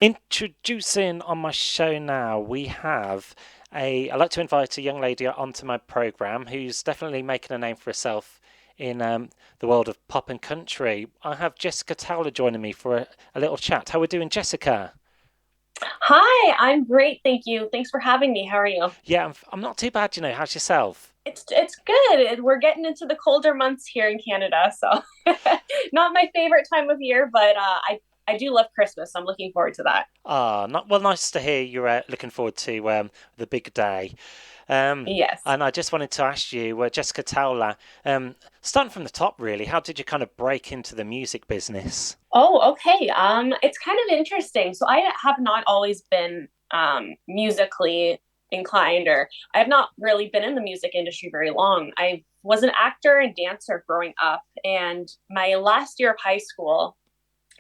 Introducing on my show now, we have I'd like to invite a young lady onto my program who's definitely making a name for herself in the world of pop and country. I have Jessica Towler joining me for a little chat. How are we doing, Jessica? Hi, I'm great, thank you. Thanks for having me. How are you? Yeah, I'm not too bad, you know. How's yourself? It's good. We're getting into the colder months here in Canada, so not my favorite time of year, but I do love Christmas. So I'm looking forward to that. Ah, not well. Nice to hear you're looking forward to the big day. Um, Yes. and I just wanted to ask you, Jessica Towler, starting from the top, really, how did you kind of break into the music business? Oh, okay. It's kind of interesting. So I have not always been musically inclined, or I have not really been in the music industry very long. I was an actor and dancer growing up, and my last year of high school,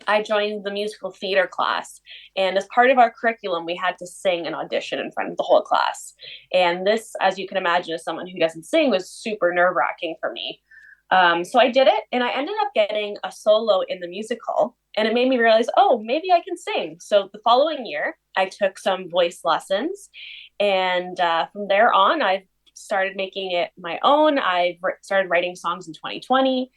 I joined the musical theater class. And as part of our curriculum, we had to sing an audition in front of the whole class. And this, as you can imagine, as someone who doesn't sing, was super nerve wracking for me. So I did it, and I ended up getting a solo in the musical. And it made me realize, oh, maybe I can sing. So the following year, I took some voice lessons. And from there on, I started making it my own. I started writing songs in 2020.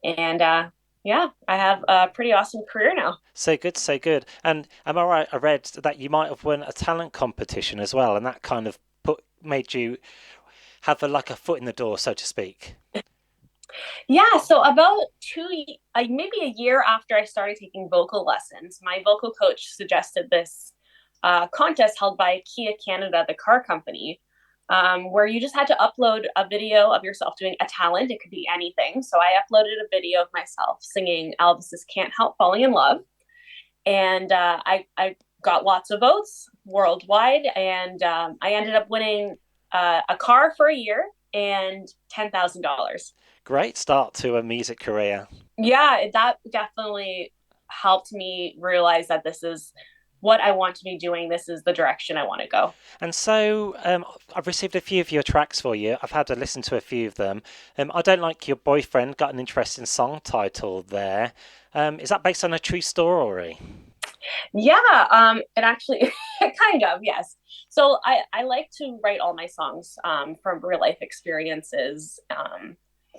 And yeah, I have a pretty awesome career now. So good, so good. And am I right? I read that you might have won a talent competition as well, and that kind of made you have like a foot in the door, so to speak. Yeah, so about maybe a year after I started taking vocal lessons, my vocal coach suggested this contest held by Kia Canada, the car company, where you just had to upload a video of yourself doing a talent. It could be anything. So I uploaded a video of myself singing Elvis's "Can't Help Falling in Love," and I got lots of votes worldwide, and I ended up winning a car for a year and $10,000. Great start to a music career. Yeah, that definitely helped me realize that this is what I want to be doing. This is the direction I want to go. And so I've received a few of your tracks for you. I've had to listen to a few of them. I Don't Like Your Boyfriend got an interesting song title there. Is that based on a true story? Yeah, it actually kind of, yes. So I like to write all my songs from real life experiences,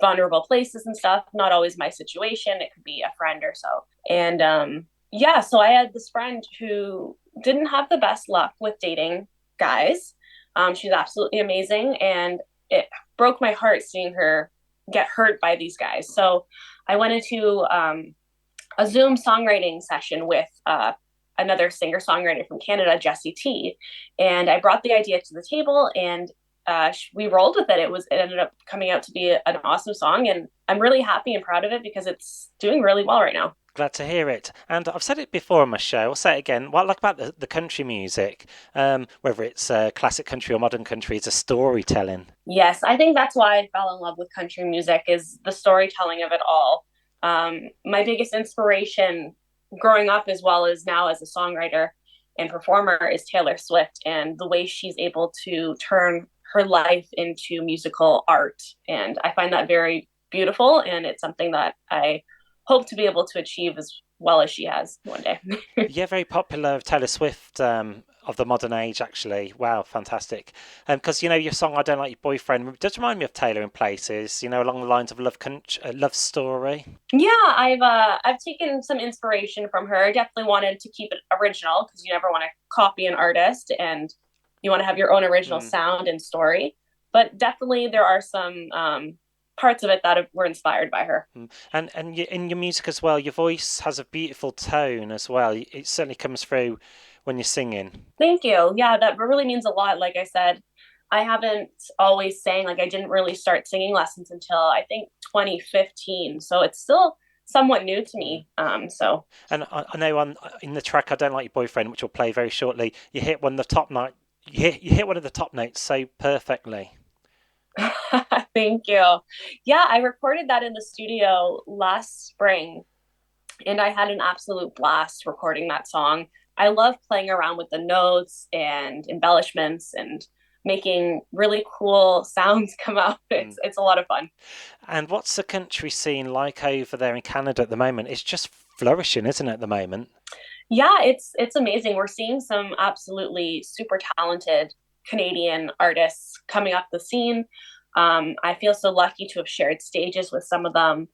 vulnerable places and stuff. Not always my situation. It could be a friend or so. And yeah, so I had this friend who didn't have the best luck with dating guys. She's absolutely amazing, and it broke my heart seeing her get hurt by these guys. So I went into a Zoom songwriting session with another singer songwriter from Canada, Jessie T, and I brought the idea to the table, and we rolled with it. It ended up coming out to be an awesome song, and I'm really happy and proud of it because it's doing really well right now. Glad to hear it. And I've said it before on my show. I'll say it again. What I like about the country music, whether it's classic country or modern country, is a storytelling. Yes, I think that's why I fell in love with country music is the storytelling of it all. My biggest inspiration growing up as well as now as a songwriter and performer is Taylor Swift and the way she's able to turn her life into musical art. And I find that very beautiful. And it's something that I hope to be able to achieve as well as she has one day. Yeah, very popular Taylor Swift of the modern age, actually. Wow, fantastic. Because you know your song "I Don't Like Your Boyfriend" does remind me of Taylor in places. You know, along the lines of love story. Yeah, I've taken some inspiration from her. I definitely wanted to keep it original because you never want to copy an artist and you want to have your own original Mm. sound and story. But definitely there are some parts of it that were inspired by her. Mm. And in your music as well, your voice has a beautiful tone as well. It certainly comes through when you're singing. Thank you. Yeah, that really means a lot. Like I said, I haven't always sang, like I didn't really start singing lessons until I think 2015. So it's still somewhat new to Mm. me. So And I know on in the track "I Don't Like Your Boyfriend," which will play very shortly, you hit one of the top note. You hit one of the top notes so perfectly. thank you. Yeah, I recorded that in the studio last spring and I had an absolute blast recording that song. I love playing around with the notes and embellishments and making really cool sounds come out. Mm. It's a lot of fun. And what's the country scene like over there in Canada at the moment? It's just flourishing, isn't it, at the moment? Yeah, it's amazing. We're seeing some absolutely super talented Canadian artists coming up the scene. I feel so lucky to have shared stages with some of them.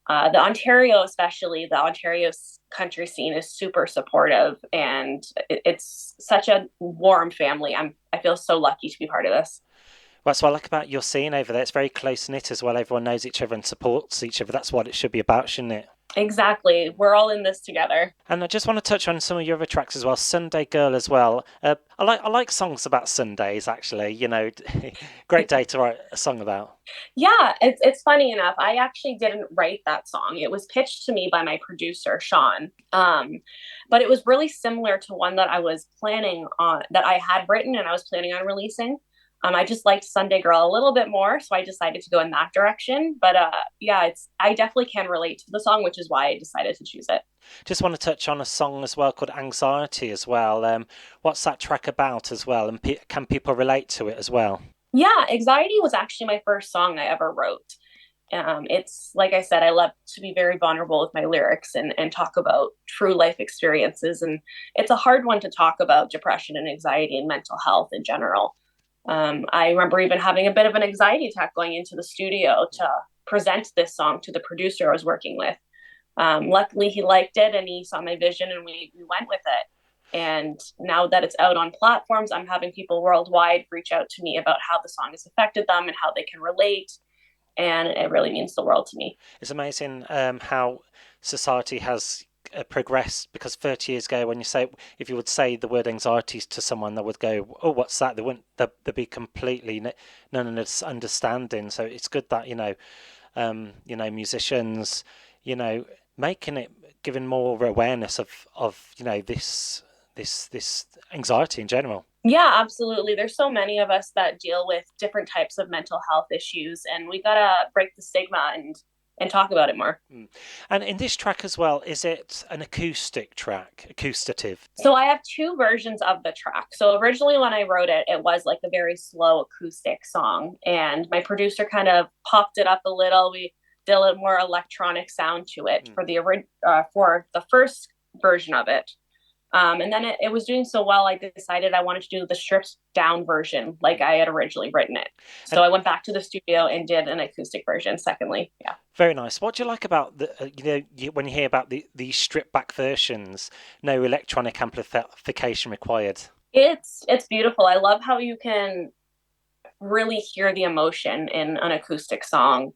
The Ontario, especially the Ontario country scene, is super supportive, and it's such a warm family. I feel so lucky to be part of this. Well, that's what I like about your scene over there. It's very close knit as well. Everyone knows each other and supports each other. That's what it should be about, shouldn't it? Exactly, we're all in this together. And I just want to touch on some of your other tracks as well. Sunday Girl as well. I like songs about Sundays actually. Great day to write a song about. Yeah, it's funny enough. I actually didn't write that song. It was pitched to me by my producer, Sean. But it was really similar to one that I was planning on, that I had written and I was planning on releasing. I just liked Sunday Girl a little bit more, so I decided to go in that direction. But yeah, it's I definitely can relate to the song, which is why I decided to choose it. Just want to touch on a song as well called Anxiety as well. What's that track about as well? And can people relate to it as well? Yeah, Anxiety was actually my first song I ever wrote. It's like I said, I love to be very vulnerable with my lyrics and talk about true life experiences. And it's a hard one to talk about depression and anxiety and mental health in general. I remember even having a bit of an anxiety attack going into the studio to present this song to the producer I was working with. Luckily, he liked it and he saw my vision and we went with it. And now that it's out on platforms, I'm having people worldwide reach out to me about how the song has affected them and how they can relate. And it really means the world to me. It's amazing how society has progressed because 30 years ago, if you would say the word anxiety to someone, they would go, "Oh, what's that?" They'd be completely none of understanding. So it's good that musicians, making it, giving more awareness of this anxiety in general. Yeah, absolutely. There's so many of us that deal with different types of mental health issues, and we gotta break the stigma and talk about it more. Mm. And in this track as well, is it an acoustic track, acoustative? So I have two versions of the track. So originally when I wrote it, it was like a very slow acoustic song, and my producer kind of popped it up a little. We did a more electronic sound to it for the first version of it. And then it was doing so well, I decided I wanted to do the stripped down version like I had originally written it. So I went back to the studio and did an acoustic version, secondly. Yeah. Very nice. What do you like about when you hear about the stripped back versions, no electronic amplification required? It's beautiful. I love how you can really hear the emotion in an acoustic song.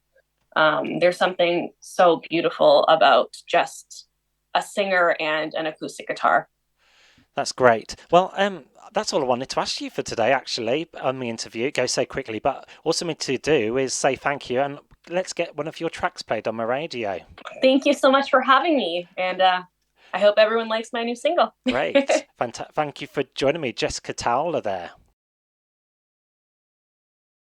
There's something so beautiful about just a singer and an acoustic guitar. That's great. Well, that's all I wanted to ask you for today, actually, on the interview. It goes so quickly, but all I need to do is say thank you and let's get one of your tracks played on my radio. Thank you so much for having me, and I hope everyone likes my new single. Great. Thank you for joining me, Jessica Towler there.